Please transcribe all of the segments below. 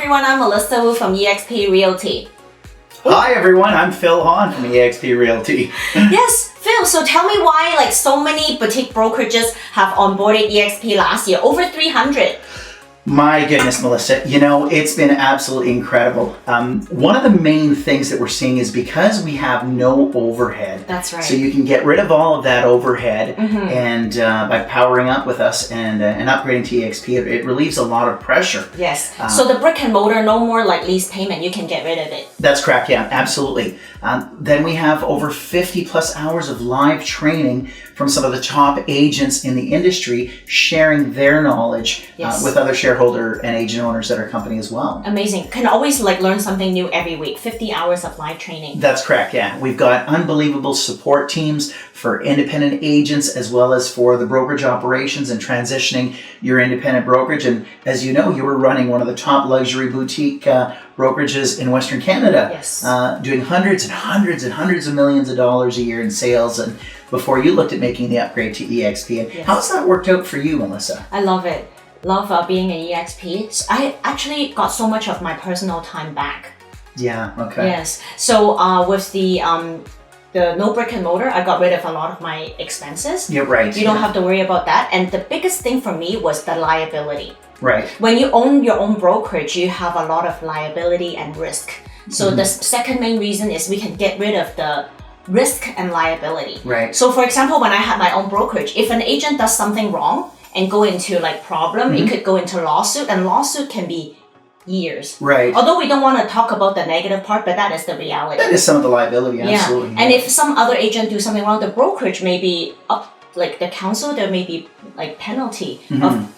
everyone, I'm Melissa Wu from eXp Realty. Hi everyone, I'm Phil Hahn from eXp Realty. Yes, Phil, so tell me why like so many boutique brokerages have onboarded eXp last year, over 300. My goodness, Melissa, you know, it's been absolutely incredible. One of the main things that we're seeing is because we have no overhead. That's right. So you can get rid of all of that overhead and by powering up with us and upgrading to eXp, it relieves a lot of pressure. Yes, so the brick and mortar, no more like lease payment, you can get rid of it. That's correct, yeah, absolutely. Then we have over 50 plus hours of live training from some of the top agents in the industry sharing their knowledge with other shareholder and agent owners at our company as well. Amazing. Can always like learn something new every week. 50 hours of live training. That's correct, yeah. We've got unbelievable support teams for independent agents as well as for the brokerage operations and transitioning your independent brokerage. And as you know, you were running one of the top luxury boutique brokerages in Western Canada. Yes. Doing hundreds and hundreds and hundreds of millions of dollars a year in sales, and before you looked at making the upgrade to eXp. And how's that worked out for you, Melissa? I love it. Love being an eXp. So I actually got so much of my personal time back. Yeah, okay. Yes. So with the no brick and mortar, I got rid of a lot of my expenses. You're right. You don't have to worry about that. And the biggest thing for me was the liability. Right. When you own your own brokerage, you have a lot of liability and risk. So the second main reason is we can get rid of the risk and liability. Right. So for example, when I had my own brokerage, if an agent does something wrong and go into like problem, it could go into lawsuit, and lawsuit can be years. Right. Although we don't want to talk about the negative part, but that is the reality. That is some of the liability, absolutely. Yeah. And if some other agent do something wrong, the brokerage may be up, like the council, there may be like penalty of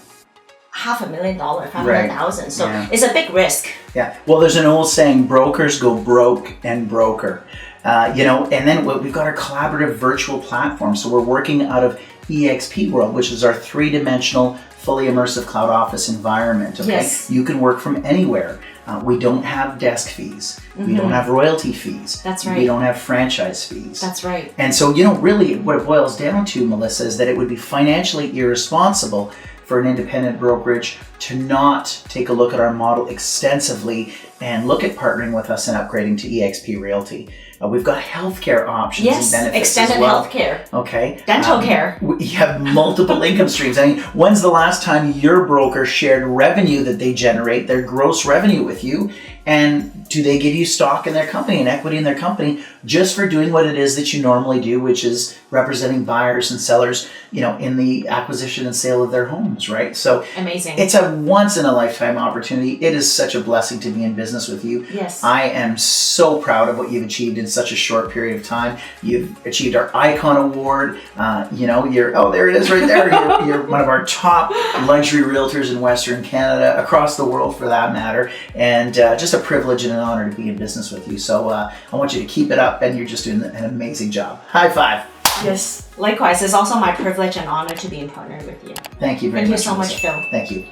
$500,000, $500,000. So it's a big risk. Yeah. Well, there's an old saying, brokers go broke and broker. You know, and then we've got our collaborative virtual platform. So we're working out of eXp World, which is our three-dimensional, fully immersive cloud office environment. Okay. Yes. You can work from anywhere. We don't have desk fees. We don't have royalty fees. That's right. We don't have franchise fees. That's right. And so, you know, really what it boils down to, Melissa, is that it would be financially irresponsible for an independent brokerage to not take a look at our model extensively and look at partnering with us and upgrading to eXp Realty. We've got healthcare options and benefits extended as well. healthcare. Okay. Dental care. We have multiple income streams. I mean, when's the last time your broker shared revenue that they generate, their gross revenue with you? And do they give you stock in their company and equity in their company just for doing what it is that you normally do, which is representing buyers and sellers, you know, in the acquisition and sale of their homes, right? So amazing. It's a once in a lifetime opportunity. It is such a blessing to be in business with you. Yes. I am so proud of what you've achieved in such a short period of time. You've achieved our Icon Award. You know, there it is right there. You're one of our top luxury realtors in Western Canada, across the world for that matter. And just a privilege and an honor to be in business with you. So I want you to keep it up, and you're just doing an amazing job. High five. Yes, likewise. It's also my privilege and honor to be in partner with you. Thank you very much. Thank you so much, Phil. Thank you.